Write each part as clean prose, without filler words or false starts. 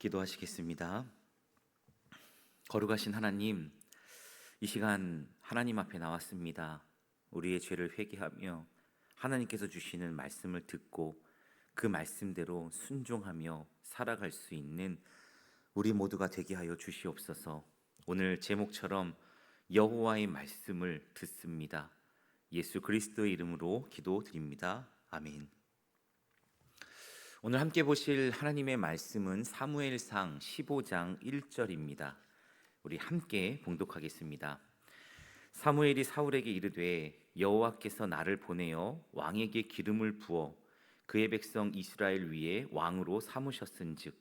기도하시겠습니다. 거룩하신 하나님, 이 시간 하나님 앞에 나왔습니다. 우리의 죄를 회개하며 하나님께서 주시는 말씀을 듣고 그 말씀대로 순종하며 살아갈 수 있는 우리 모두가 되게 하여 주시옵소서. 오늘 제목처럼 여호와의 말씀을 듣습니다. 예수 그리스도의 이름으로 기도드립니다. 아멘. 오늘 함께 보실 하나님의 말씀은 사무엘상 15장 1절입니다. 우리 함께 봉독하겠습니다. 사무엘이 사울에게 이르되 여호와께서 나를 보내어 왕에게 기름을 부어 그의 백성 이스라엘 위에 왕으로 삼으셨은즉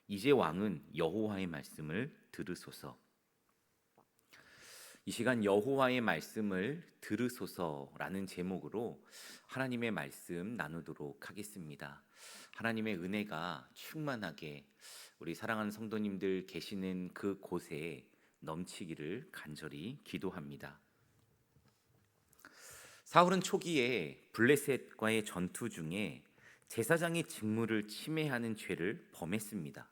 이제 왕은 여호와의 말씀을 들으소서. 이 시간 여호와의 말씀을 들으소서라는 제목으로 하나님의 말씀 나누도록 하겠습니다. 하나님의 은혜가 충만하게 우리 사랑하는 성도님들 계시는 그 곳에 넘치기를 간절히 기도합니다. 사울은 초기에 블레셋과의 전투 중에 제사장의 직무를 침해하는 죄를 범했습니다.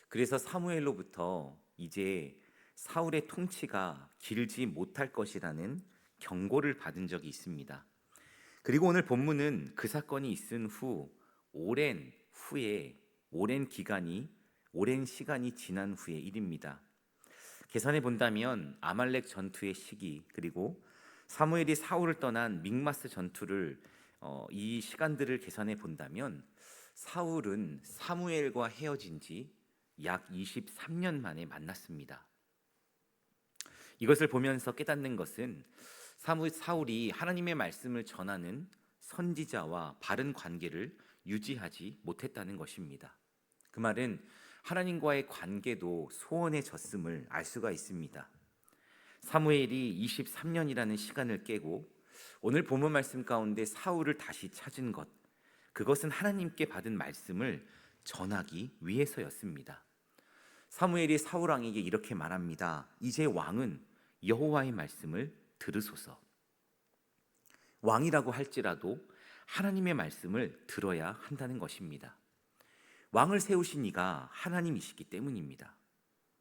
그래서 사무엘로부터 이제 사울의 통치가 길지 못할 것이라는 경고를 받은 적이 있습니다. 그리고 오늘 본문은 그 사건이 있은 후 오랜 시간이 지난 후의 일입니다. 계산해 본다면 아말렉 전투의 시기, 그리고 사무엘이 사울을 떠난 믹마스 전투를 이 시간들을 계산해 본다면 사울은 사무엘과 헤어진 지 약 23년 만에 만났습니다. 이것을 보면서 깨닫는 것은 사울이 하나님의 말씀을 전하는 선지자와 바른 관계를 유지하지 못했다는 것입니다. 그 말은 하나님과의 관계도 소원해졌음을 알 수가 있습니다. 사무엘이 23년이라는 시간을 깨고 오늘 본문 말씀 가운데 사울을 다시 찾은 것, 그것은 하나님께 받은 말씀을 전하기 위해서였습니다. 사무엘이 사울 왕에게 이렇게 말합니다. 이제 왕은 여호와의 말씀을 들으소서. 왕이라고 할지라도 하나님의 말씀을 들어야 한다는 것입니다. 왕을 세우신 이가 하나님이시기 때문입니다.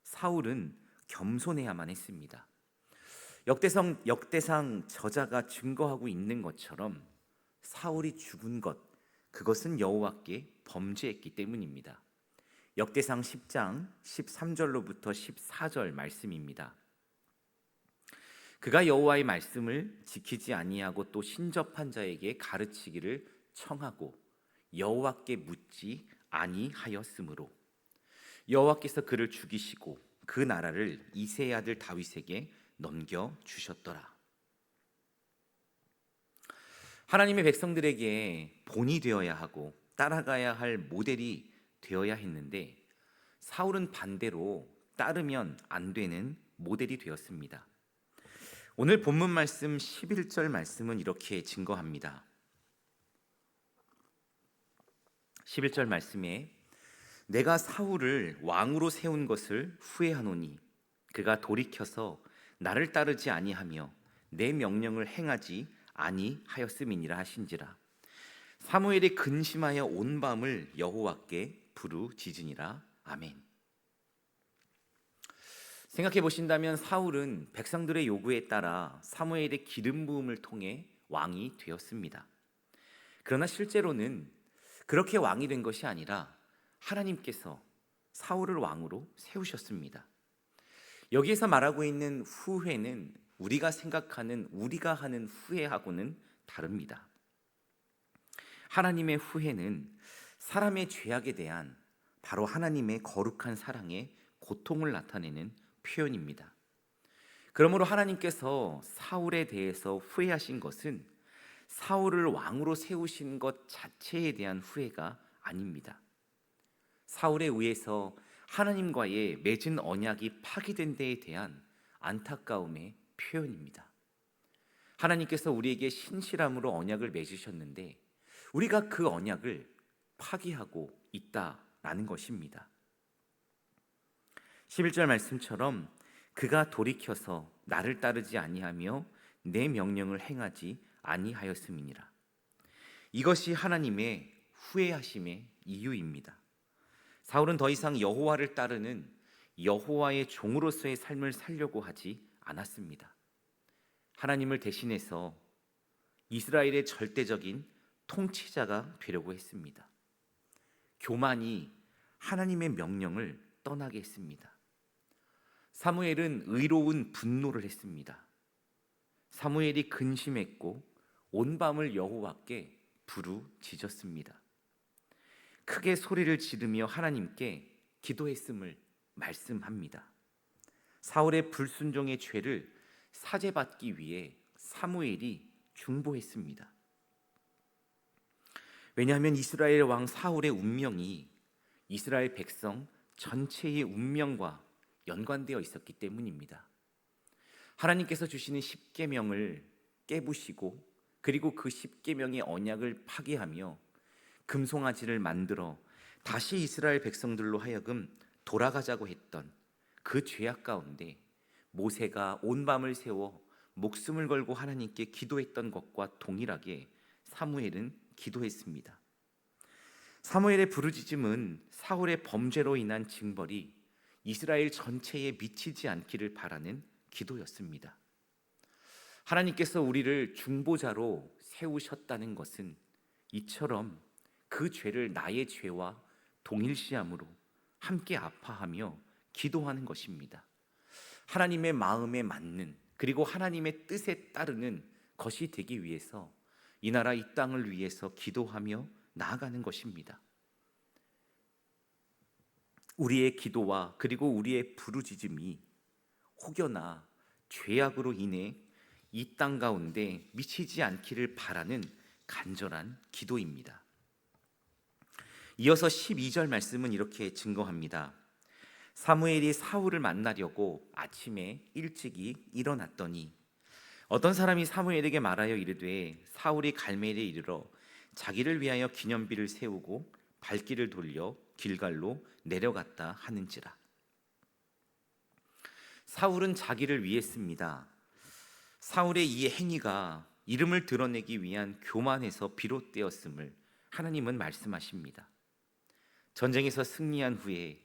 사울은 겸손해야만 했습니다. 역대상 저자가 증거하고 있는 것처럼 사울이 죽은 것, 그것은 여호와께 범죄했기 때문입니다. 역대상 10장 13절로부터 14절 말씀입니다. 그가 여호와의 말씀을 지키지 아니하고 또 신접한 자에게 가르치기를 청하고 여호와께 묻지 아니하였으므로 여호와께서 그를 죽이시고 그 나라를 이새의 아들 다윗에게 넘겨 주셨더라. 하나님의 백성들에게 본이 되어야 하고 따라가야 할 모델이 되어야 했는데 사울은 반대로 따르면 안 되는 모델이 되었습니다. 오늘 본문 말씀 11절 말씀은 이렇게 증거합니다. 11절 말씀에 내가 사울을 왕으로 세운 것을 후회하노니 그가 돌이켜서 나를 따르지 아니하며 내 명령을 행하지 아니하였음이니라 하신지라. 사무엘이 근심하여 온 밤을 여호와께 부르짖으니라. 아멘. 생각해 보신다면 사울은 백성들의 요구에 따라 사무엘의 기름 부음을 통해 왕이 되었습니다. 그러나 실제로는 그렇게 왕이 된 것이 아니라 하나님께서 사울을 왕으로 세우셨습니다. 여기에서 말하고 있는 후회는 우리가 생각하는, 우리가 하는 후회하고는 다릅니다. 하나님의 후회는 사람의 죄악에 대한 바로 하나님의 거룩한 사랑의 고통을 나타내는 표현입니다. 그러므로 하나님께서 사울에 대해서 후회하신 것은 사울을 왕으로 세우신 것 자체에 대한 후회가 아닙니다. 사울에 의해서 하나님과의 맺은 언약이 파기된 데에 대한 안타까움의 표현입니다. 하나님께서 우리에게 신실함으로 언약을 맺으셨는데 우리가 그 언약을 파기하고 있다라는 것입니다. 11절 말씀처럼 그가 돌이켜서 나를 따르지 아니하며 내 명령을 행하지 아니하였음이니라. 이것이 하나님의 후회하심의 이유입니다. 사울은 더 이상 여호와를 따르는 여호와의 종으로서의 삶을 살려고 하지 않았습니다. 하나님을 대신해서 이스라엘의 절대적인 통치자가 되려고 했습니다. 교만이 하나님의 명령을 떠나게 했습니다. 사무엘은 의로운 분노를 했습니다. 사무엘이 근심했고 온 밤을 여호와께 부르짖었습니다. 크게 소리를 지르며 하나님께 기도했음을 말씀합니다. 사울의 불순종의 죄를 사죄받기 위해 사무엘이 중보했습니다. 왜냐하면 이스라엘 왕 사울의 운명이 이스라엘 백성 전체의 운명과 연관되어 있었기 때문입니다. 하나님께서 주시는 십계명을 깨부시고 그리고 그 십계명의 언약을 파괴하며 금송아지를 만들어 다시 이스라엘 백성들로 하여금 돌아가자고 했던 그 죄악 가운데 모세가 온 밤을 새워 목숨을 걸고 하나님께 기도했던 것과 동일하게 사무엘은 기도했습니다. 사무엘의 부르짖음은 사울의 범죄로 인한 징벌이 이스라엘 전체에 미치지 않기를 바라는 기도였습니다. 하나님께서 우리를 중보자로 세우셨다는 것은 이처럼 그 죄를 나의 죄와 동일시함으로 함께 아파하며 기도하는 것입니다. 하나님의 마음에 맞는 그리고 하나님의 뜻에 따르는 것이 되기 위해서 이 나라 이 땅을 위해서 기도하며 나아가는 것입니다. 우리의 기도와 그리고 우리의 부르짖음이 혹여나 죄악으로 인해 이 땅 가운데 미치지 않기를 바라는 간절한 기도입니다. 이어서 12절 말씀은 이렇게 증거합니다. 사무엘이 사울을 만나려고 아침에 일찍이 일어났더니 어떤 사람이 사무엘에게 말하여 이르되 사울이 갈멜에 이르러 자기를 위하여 기념비를 세우고 발길을 돌려 길갈로 내려갔다 하는지라. 사울은 자기를 위했습니다. 사울의 이 행위가 이름을 드러내기 위한 교만에서 비롯되었음을 하나님은 말씀하십니다. 전쟁에서 승리한 후에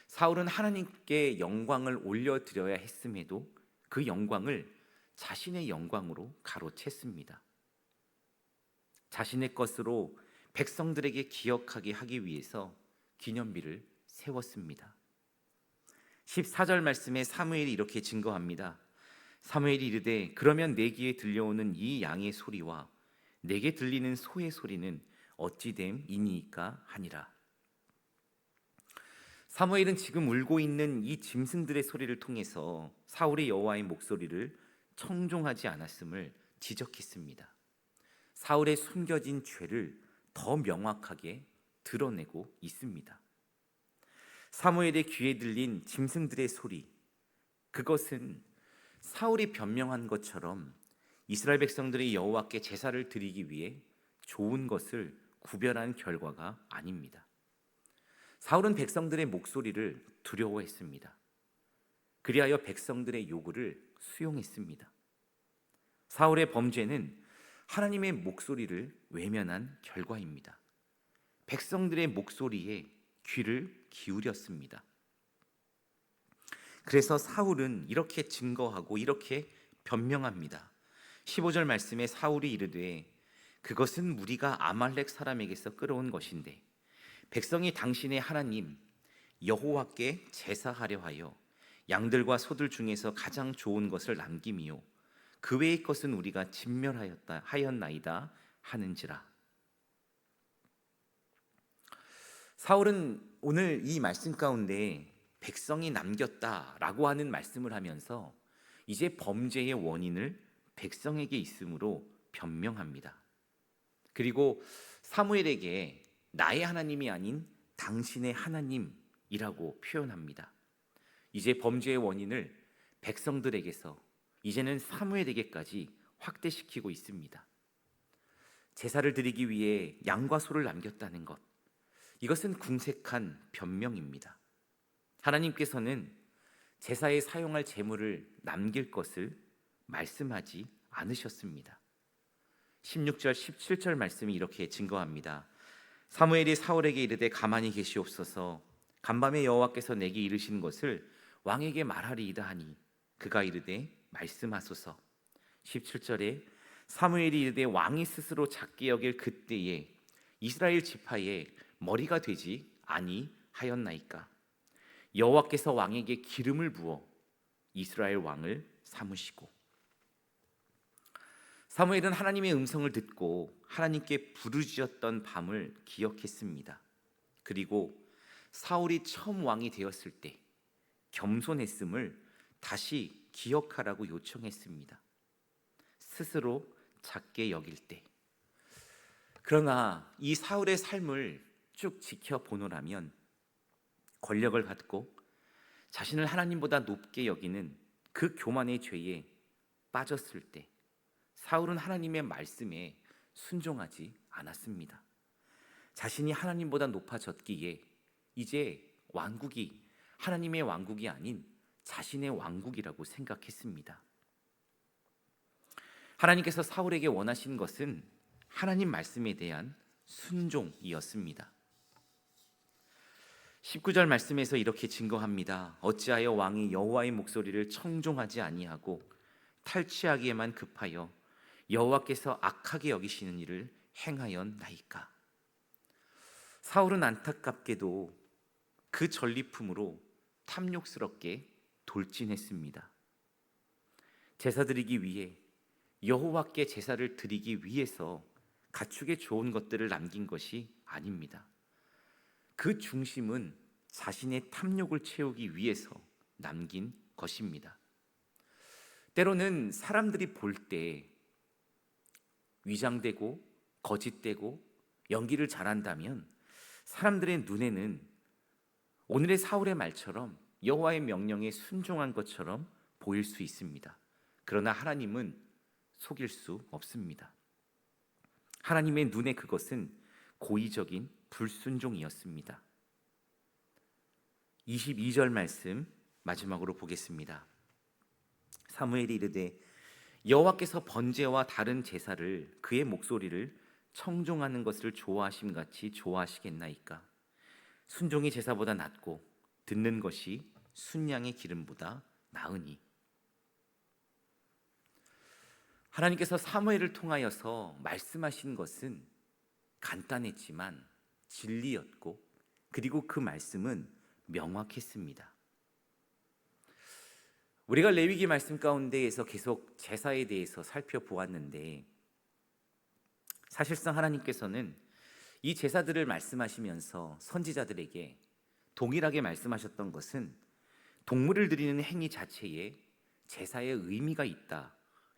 사울은 하나님께 영광을 올려드려야 했음에도 그 영광을 자신의 영광으로 가로챘습니다. 자신의 것으로 백성들에게 기억하게 하기 위해서 기념비를 세웠습니다. 14절 말씀에 사무엘이 이렇게 증거합니다. 사무엘이 이르되 그러면 내 귀에 들려오는 이 양의 소리와 내게 들리는 소의 소리는 어찌 됨이니이까 하니라. 사무엘은 지금 울고 있는 이 짐승들의 소리를 통해서 사울의 여호와의 목소리를 청종하지 않았음을 지적했습니다. 사울의 숨겨진 죄를 더 명확하게 드러내고 있습니다. 사무엘의 귀에 들린 짐승들의 소리, 그것은 사울이 변명한 것처럼 이스라엘 백성들이 여호와께 제사를 드리기 위해 좋은 것을 구별한 결과가 아닙니다. 사울은 백성들의 목소리를 두려워했습니다. 그리하여 백성들의 요구를 수용했습니다. 사울의 범죄는 하나님의 목소리를 외면한 결과입니다. 백성들의 목소리에 귀를 기울였습니다. 그래서 사울은 이렇게 증거하고 이렇게 변명합니다. 15절 말씀에 사울이 이르되 그것은 무리가 아말렉 사람에게서 끌어온 것인데 백성이 당신의 하나님 여호와께 제사하려 하여 양들과 소들 중에서 가장 좋은 것을 남김이요 그 외의 것은 우리가 하였나이다 하는지라. 사울은 오늘 이 말씀 가운데 백성이 남겼다라고 하는 말씀을 하면서 이제 범죄의 원인을 백성에게 있음으로 변명합니다. 그리고 사무엘에게 나의 하나님이 아닌 당신의 하나님이라고 표현합니다. 이제 범죄의 원인을 백성들에게서 이제는 사무엘에게까지 확대시키고 있습니다. 제사를 드리기 위해 양과 소를 남겼다는 것, 이것은 궁색한 변명입니다. 하나님께서는 제사에 사용할 제물을 남길 것을 말씀하지 않으셨습니다. 16절 17절 말씀이 이렇게 증거합니다. 사무엘이 사울에게 이르되 가만히 계시옵소서. 간밤에 여호와께서 내게 이르신 것을 왕에게 말하리이다 하니 그가 이르되 말씀하소서. 17절에 사무엘이 이르되 왕이 스스로 작게 여길 그때에 이스라엘 지파의 머리가 되지 아니하였나이까. 여호와께서 왕에게 기름을 부어 이스라엘 왕을 삼으시고. 사무엘은 하나님의 음성을 듣고 하나님께 부르짖었던 밤을 기억했습니다. 그리고 사울이 처음 왕이 되었을 때 겸손했음을 다시 기억하라고 요청했습니다. 스스로 작게 여길 때. 그러나 이 사울의 삶을 쭉 지켜보노라면 권력을 갖고 자신을 하나님보다 높게 여기는 그 교만의 죄에 빠졌을 때 사울은 하나님의 말씀에 순종하지 않았습니다. 자신이 하나님보다 높아졌기에 이제 왕국이 하나님의 왕국이 아닌 자신의 왕국이라고 생각했습니다. 하나님께서 사울에게 원하신 것은 하나님 말씀에 대한 순종이었습니다. 19절 말씀에서 이렇게 증거합니다. 어찌하여 왕이 여호와의 목소리를 청종하지 아니하고 탈취하기에만 급하여 여호와께서 악하게 여기시는 일을 행하였나이까. 사울은 안타깝게도 그 전리품으로 탐욕스럽게 돌진했습니다. 제사 드리기 위해 여호와께 제사를 드리기 위해서 가축에 좋은 것들을 남긴 것이 아닙니다. 그 중심은 자신의 탐욕을 채우기 위해서 남긴 것입니다. 때로는 사람들이 볼 때 위장되고 거짓되고 연기를 잘한다면 사람들의 눈에는 오늘의 사울의 말처럼 여호와의 명령에 순종한 것처럼 보일 수 있습니다. 그러나 하나님은 속일 수 없습니다. 하나님의 눈에 그것은 고의적인 불순종이었습니다. 22절 말씀 마지막으로 보겠습니다. 사무엘이 이르되 여호와께서 번제와 다른 제사를 그의 목소리를 청종하는 것을 좋아하심 같이 좋아하시겠나이까. 순종이 제사보다 낫고 듣는 것이 순양의 기름보다 나으니. 하나님께서 사무엘을 통하여서 말씀하신 것은 간단했지만 진리였고 그리고 그 말씀은 명확했습니다. 우리가 레위기 말씀 가운데에서 계속 제사에 대해서 살펴보았는데 사실상 하나님께서는 이 제사들을 말씀하시면서 선지자들에게 동일하게 말씀하셨던 것은 동물을 드리는 행위 자체에 제사의 의미가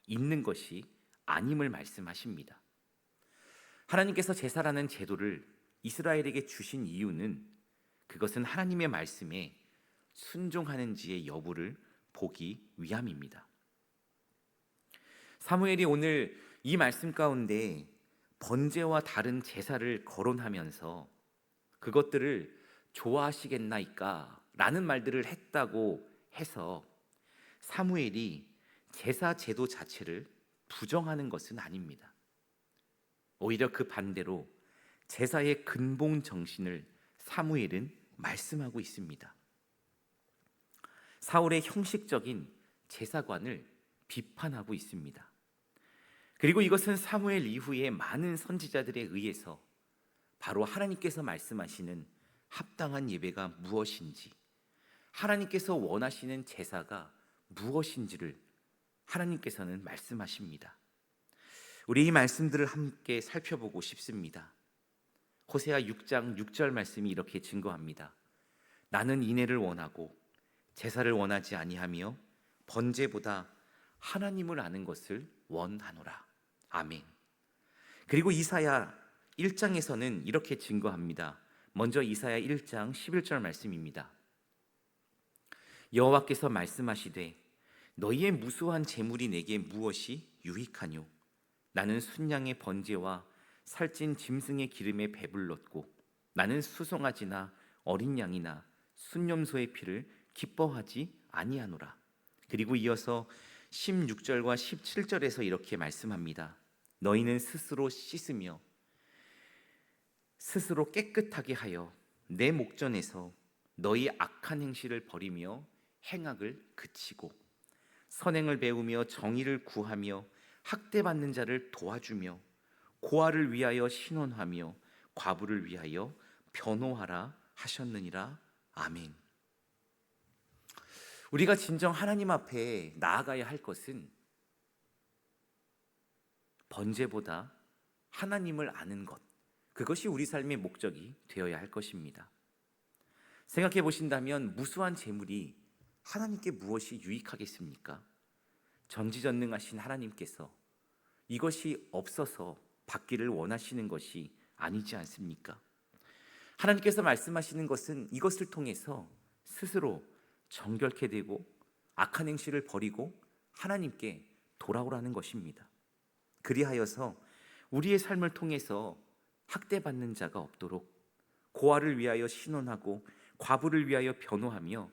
있는 것이 아님을 말씀하십니다. 하나님께서 제사라는 제도를 이스라엘에게 주신 이유는 그것은 하나님의 말씀에 순종하는지의 여부를 보기 위함입니다. 사무엘이 오늘 이 말씀 가운데 번제와 다른 제사를 거론하면서 그것들을 좋아하시겠나이까 라는 말들을 했다고 해서 사무엘이 제사 제도 자체를 부정하는 것은 아닙니다. 오히려 그 반대로 제사의 근본 정신을 사무엘은 말씀하고 있습니다. 사울의 형식적인 제사관을 비판하고 있습니다. 그리고 이것은 사무엘 이후에 많은 선지자들에 의해서 바로 하나님께서 말씀하시는 합당한 예배가 무엇인지, 하나님께서 원하시는 제사가 무엇인지를 하나님께서는 말씀하십니다. 우리 이 말씀들을 함께 살펴보고 싶습니다. 호세아 6장 6절 말씀이 이렇게 증거합니다. 나는 인애를 원하고 제사를 원하지 아니하며 번제보다 하나님을 아는 것을 원하노라. 아멘. 그리고 이사야 1장에서는 이렇게 증거합니다. 먼저 이사야 1장 11절 말씀입니다. 여호와께서 말씀하시되 너희의 무수한 재물이 내게 무엇이 유익하뇨? 나는 순양의 번제와 살찐 짐승의 기름에 배불렀고 나는 수송아지나 어린 양이나 순염소의 피를 기뻐하지 아니하노라. 그리고 이어서 16절과 17절에서 이렇게 말씀합니다. 너희는 스스로 씻으며 스스로 깨끗하게 하여 내 목전에서 너희 악한 행실을 버리며 행악을 그치고 선행을 배우며 정의를 구하며 학대받는 자를 도와주며 고아를 위하여 신원하며 과부를 위하여 변호하라 하셨느니라. 아멘. 우리가 진정 하나님 앞에 나아가야 할 것은 번제보다 하나님을 아는 것, 그것이 우리 삶의 목적이 되어야 할 것입니다. 생각해 보신다면 무수한 재물이 하나님께 무엇이 유익하겠습니까? 전지전능하신 하나님께서 이것이 없어서 받기를 원하시는 것이 아니지 않습니까? 하나님께서 말씀하시는 것은 이것을 통해서 스스로 정결케 되고 악한 행실을 버리고 하나님께 돌아오라는 것입니다. 그리하여서 우리의 삶을 통해서 학대받는 자가 없도록 고아를 위하여 신원하고 과부를 위하여 변호하며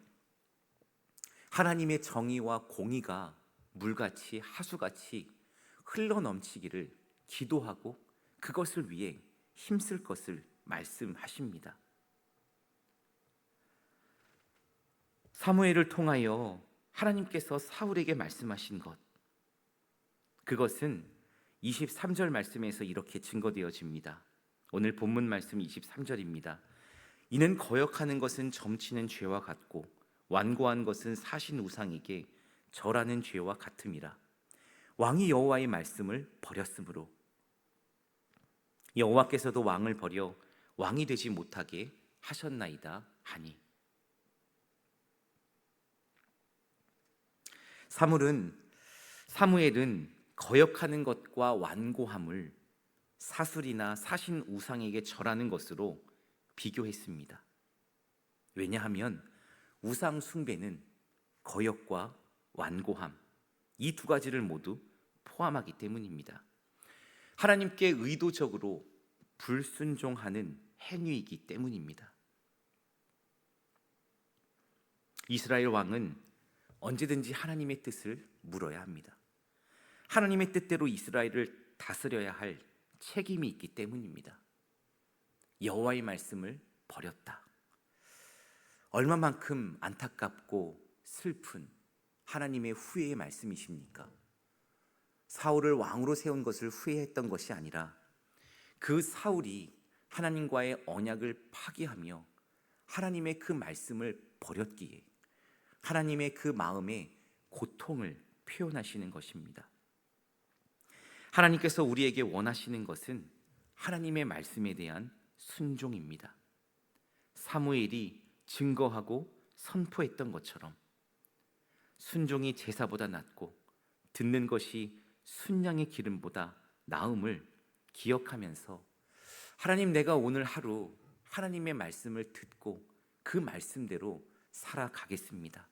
하나님의 정의와 공의가 물같이 하수같이 흘러넘치기를 기도하고 그것을 위해 힘쓸 것을 말씀하십니다. 사무엘을 통하여 하나님께서 사울에게 말씀하신 것, 그것은 23절 말씀에서 이렇게 증거되어집니다. 오늘 본문 말씀 23절입니다. 이는 거역하는 것은 점치는 죄와 같고 완고한 것은 사신 우상에게 절하는 죄와 같음이라. 왕이 여호와의 말씀을 버렸으므로 여호와께서도 왕을 버려 왕이 되지 못하게 하셨나이다 하니. 사무엘은 거역하는 것과 완고함을 사슬이나 사신 우상에게 절하는 것으로 비교했습니다. 왜냐하면 우상 숭배는 거역과 완고함, 이 두 가지를 모두 포함하기 때문입니다. 하나님께 의도적으로 불순종하는 행위이기 때문입니다. 이스라엘 왕은 언제든지 하나님의 뜻을 물어야 합니다. 하나님의 뜻대로 이스라엘을 다스려야 할 책임이 있기 때문입니다. 여호와의 말씀을 버렸다. 얼마만큼 안타깝고 슬픈 하나님의 후회의 말씀이십니까? 사울을 왕으로 세운 것을 후회했던 것이 아니라 그 사울이 하나님과의 언약을 파기하며 하나님의 그 말씀을 버렸기에 하나님의 그 마음의 고통을 표현하시는 것입니다. 하나님께서 우리에게 원하시는 것은 하나님의 말씀에 대한 순종입니다. 사무엘이 증거하고 선포했던 것처럼 순종이 제사보다 낫고 듣는 것이 순양의 기름보다 나음을 기억하면서 하나님, 내가 오늘 하루 하나님의 말씀을 듣고 그 말씀대로 살아가겠습니다.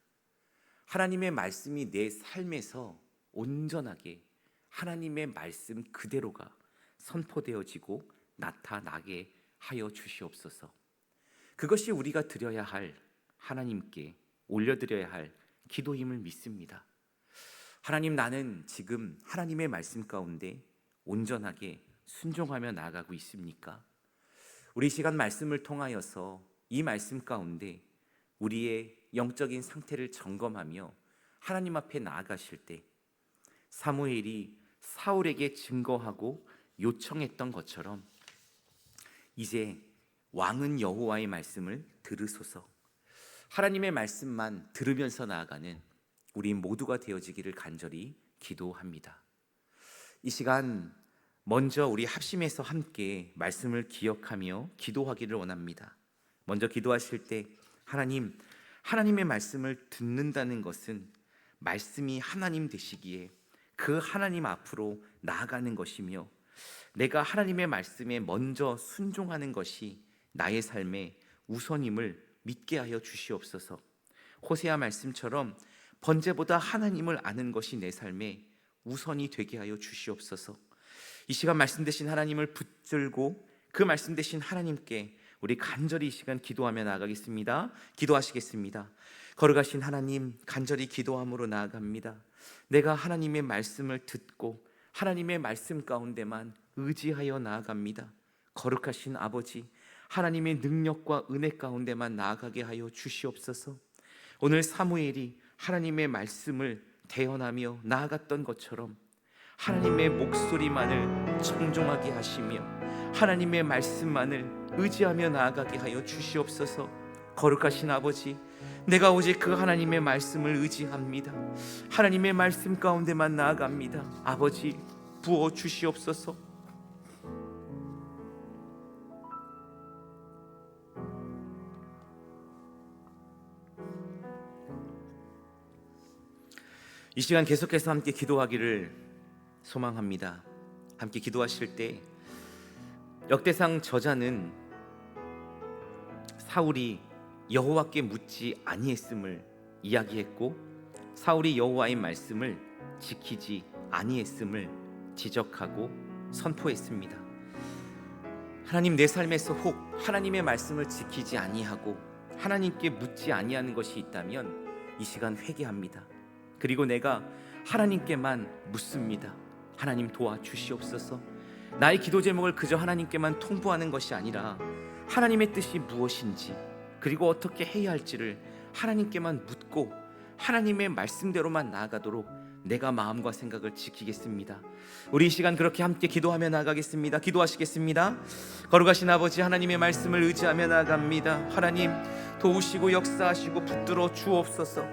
하나님의 말씀이 내 삶에서 온전하게 하나님의 말씀 그대로가 선포되어지고 나타나게 하여 주시옵소서. 그것이 우리가 드려야 할, 하나님께 올려드려야 할 기도임을 믿습니다. 하나님, 나는 지금 하나님의 말씀 가운데 온전하게 순종하며 나아가고 있습니까? 우리 시간 말씀을 통하여서 이 말씀 가운데 우리의 영적인 상태를 점검하며 하나님 앞에 나아가실 때 사무엘이 사울에게 증거하고 요청했던 것처럼 이제 왕은 여호와의 말씀을 들으소서, 하나님의 말씀만 들으면서 나아가는 우리 모두가 되어지기를 간절히 기도합니다. 이 시간 먼저 우리 합심해서 함께 말씀을 기억하며 기도하기를 원합니다. 먼저 기도하실 때 하나님, 하나님의 말씀을 듣는다는 것은 말씀이 하나님 되시기에 그 하나님 앞으로 나아가는 것이며 내가 하나님의 말씀에 먼저 순종하는 것이 나의 삶의 우선임을 믿게 하여 주시옵소서. 호세아 말씀처럼 번제보다 하나님을 아는 것이 내 삶의 우선이 되게 하여 주시옵소서. 이 시간 말씀 되신 하나님을 붙들고 그 말씀 되신 하나님께 우리 간절히 이 시간 기도하며 나아가겠습니다. 기도하시겠습니다. 걸어가신 하나님, 간절히 기도함으로 나아갑니다. 내가 하나님의 말씀을 듣고 하나님의 말씀 가운데만 의지하여 나아갑니다. 거룩하신 아버지, 하나님의 능력과 은혜 가운데만 나아가게 하여 주시옵소서. 오늘 사무엘이 하나님의 말씀을 대언하며 나아갔던 것처럼 하나님의 목소리만을 청종하게 하시며 하나님의 말씀만을 의지하며 나아가게 하여 주시옵소서. 거룩하신 아버지, 내가 오직 그 하나님의 말씀을 의지합니다. 하나님의 말씀 가운데만 나아갑니다. 아버지, 부어 주시옵소서. 이 시간 계속해서 함께 기도하기를 소망합니다. 함께 기도하실 때 역대상 저자는 사울이 여호와께 묻지 아니했음을 이야기했고, 사울이 여호와의 말씀을 지키지 아니했음을 지적하고 선포했습니다. 하나님, 내 삶에서 혹 하나님의 말씀을 지키지 아니하고 하나님께 묻지 아니하는 것이 있다면 이 시간 회개합니다. 그리고 내가 하나님께만 묻습니다. 하나님, 도와주시옵소서. 나의 기도 제목을 그저 하나님께만 통보하는 것이 아니라 하나님의 뜻이 무엇인지, 그리고 어떻게 해야 할지를 하나님께만 묻고 하나님의 말씀대로만 나아가도록 내가 마음과 생각을 지키겠습니다. 우리 이 시간 그렇게 함께 기도하며 나아가겠습니다. 기도하시겠습니다. 거룩하신 아버지, 하나님의 말씀을 의지하며 나아갑니다. 하나님, 도우시고 역사하시고 붙들어 주옵소서.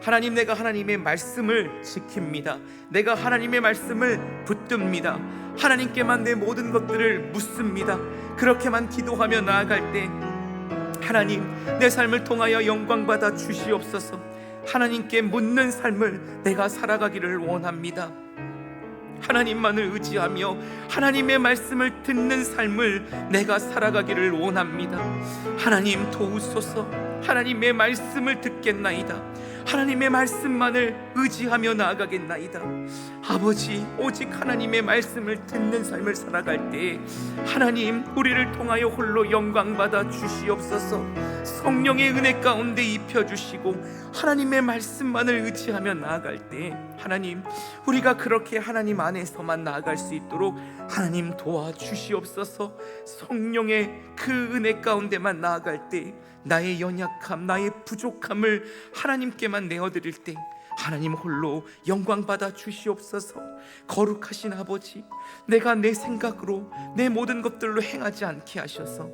하나님, 내가 하나님의 말씀을 지킵니다. 내가 하나님의 말씀을 붙듭니다. 하나님께만 내 모든 것들을 묻습니다. 그렇게만 기도하며 나아갈 때 하나님, 내 삶을 통하여 영광 받아 주시옵소서. 하나님께 묻는 삶을 내가 살아가기를 원합니다. 하나님만을 의지하며 하나님의 말씀을 듣는 삶을 내가 살아가기를 원합니다. 하나님, 도우소서. 하나님의 말씀을 듣겠나이다. 하나님의 말씀만을 의지하며 나아가겠나이다. 아버지, 오직 하나님의 말씀을 듣는 삶을 살아갈 때 하나님, 우리를 통하여 홀로 영광 받아 주시옵소서. 성령의 은혜 가운데 입혀주시고 하나님의 말씀만을 의지하며 나아갈 때 하나님, 우리가 그렇게 하나님 안에서만 나아갈 수 있도록 하나님 도와주시옵소서. 성령의 그 은혜 가운데만 나아갈 때 나의 연약함, 나의 부족함을 하나님께만 내어드릴 때 하나님 홀로 영광 받아 주시옵소서. 거룩하신 아버지, 내가 내 생각으로 내 모든 것들로 행하지 않게 하셔서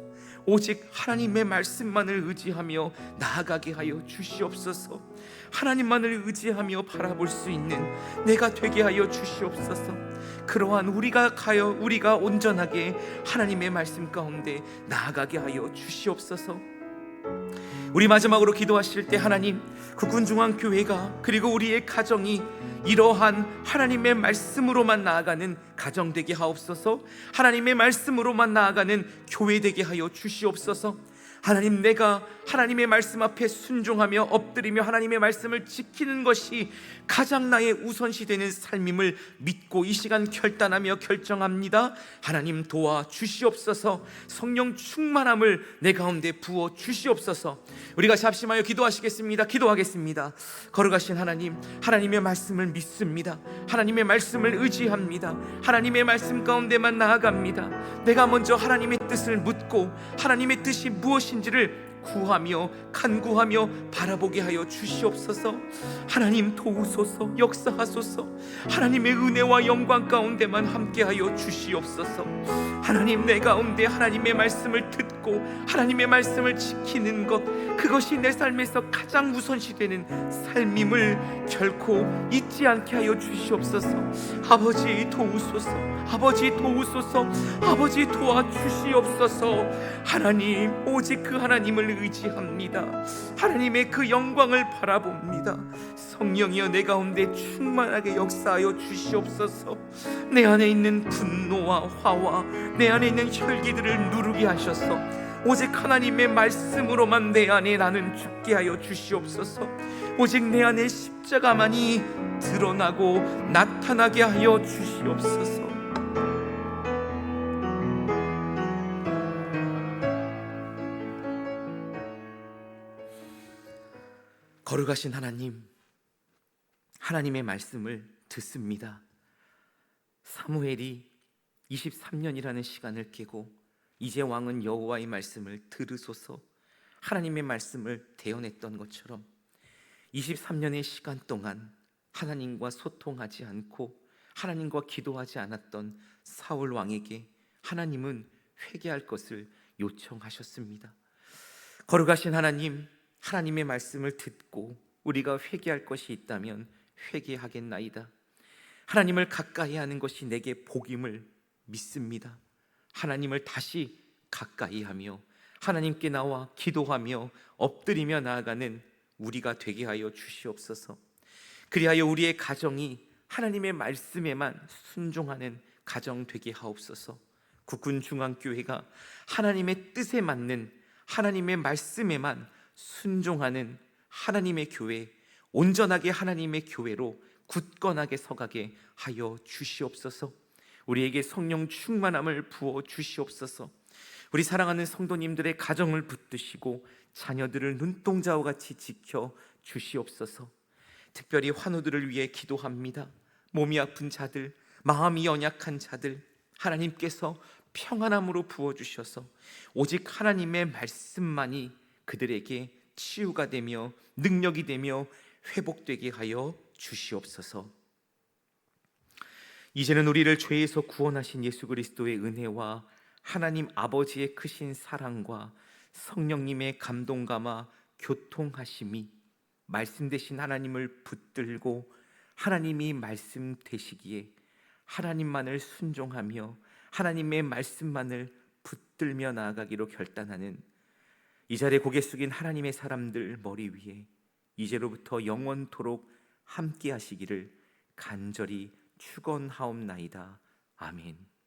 오직 하나님의 말씀만을 의지하며 나아가게 하여 주시옵소서. 하나님만을 의지하며 바라볼 수 있는 내가 되게 하여 주시옵소서. 그러한 우리가 온전하게 하나님의 말씀 가운데 나아가게 하여 주시옵소서. 우리 마지막으로 기도하실 때 하나님, 구군중앙교회가 그리고 우리의 가정이 이러한 하나님의 말씀으로만 나아가는 가정 되게 하옵소서. 하나님의 말씀으로만 나아가는 교회 되게 하여 주시옵소서. 하나님, 내가 하나님의 말씀 앞에 순종하며 엎드리며 하나님의 말씀을 지키는 것이 가장 나의 우선시 되는 삶임을 믿고 이 시간 결단하며 결정합니다. 하나님, 도와주시옵소서. 성령 충만함을 내 가운데 부어 주시옵소서. 우리가 합심하여 기도하시겠습니다. 기도하겠습니다. 거룩하신 하나님, 하나님의 말씀을 믿습니다. 하나님의 말씀을 의지합니다. 하나님의 말씀 가운데만 나아갑니다. 내가 먼저 하나님의 뜻을 묻고 하나님의 뜻이 무엇인지를 구하며 간구하며 바라보게 하여 주시옵소서. 하나님, 도우소서. 역사하소서. 하나님의 은혜와 영광 가운데만 함께하여 주시옵소서. 하나님, 내 가운데 하나님의 말씀을 듣고 하나님의 말씀을 지키는 것, 그것이 내 삶에서 가장 우선시 되는 삶임을 결코 잊지 않게 하여 주시옵소서. 아버지, 도우소서. 아버지, 도우소서. 아버지, 도와주시옵소서. 하나님, 오직 그 하나님을 의지합니다. 하나님의 그 영광을 바라봅니다. 성령이여, 내 가운데 충만하게 역사하여 주시옵소서. 내 안에 있는 분노와 화와 내 안에 있는 혈기들을 누르게 하셔서 오직 하나님의 말씀으로만 내 안에 나는 죽게 하여 주시옵소서. 오직 내 안에 십자가만이 드러나고 나타나게 하여 주시옵소서. 거룩하신 하나님, 하나님의 말씀을 듣습니다. 사무엘이 23년이라는 시간을 깨고 이제 왕은 여호와의 말씀을 들으소서 하나님의 말씀을 대언했던 것처럼 23년의 시간 동안 하나님과 소통하지 않고 하나님과 기도하지 않았던 사울 왕에게 하나님은 회개할 것을 요청하셨습니다. 거룩하신 하나님, 하나님의 말씀을 듣고 우리가 회개할 것이 있다면 회개하겠나이다. 하나님을 가까이 하는 것이 내게 복임을 믿습니다. 하나님을 다시 가까이 하며 하나님께 나와 기도하며 엎드리며 나아가는 우리가 되게 하여 주시옵소서. 그리하여 우리의 가정이 하나님의 말씀에만 순종하는 가정 되게 하옵소서. 국군중앙교회가 하나님의 뜻에 맞는 하나님의 말씀에만 순종하는 하나님의 교회, 온전하게 하나님의 교회로 굳건하게 서가게 하여 주시옵소서. 우리에게 성령 충만함을 부어 주시옵소서. 우리 사랑하는 성도님들의 가정을 붙드시고 자녀들을 눈동자와 같이 지켜 주시옵소서. 특별히 환우들을 위해 기도합니다. 몸이 아픈 자들, 마음이 연약한 자들, 하나님께서 평안함으로 부어주셔서 오직 하나님의 말씀만이 그들에게 치유가 되며 능력이 되며 회복되게 하여 주시옵소서. 이제는 우리를 죄에서 구원하신 예수 그리스도의 은혜와 하나님 아버지의 크신 사랑과 성령님의 감동감화 교통하심이 말씀 되신 하나님을 붙들고 하나님이 말씀 되시기에 하나님만을 순종하며 하나님의 말씀만을 붙들며 나아가기로 결단하는 이 자리에 고개 숙인 하나님의 사람들 머리 위에 이제로부터 영원토록 함께 하시기를 간절히 축원하옵나이다. 아멘.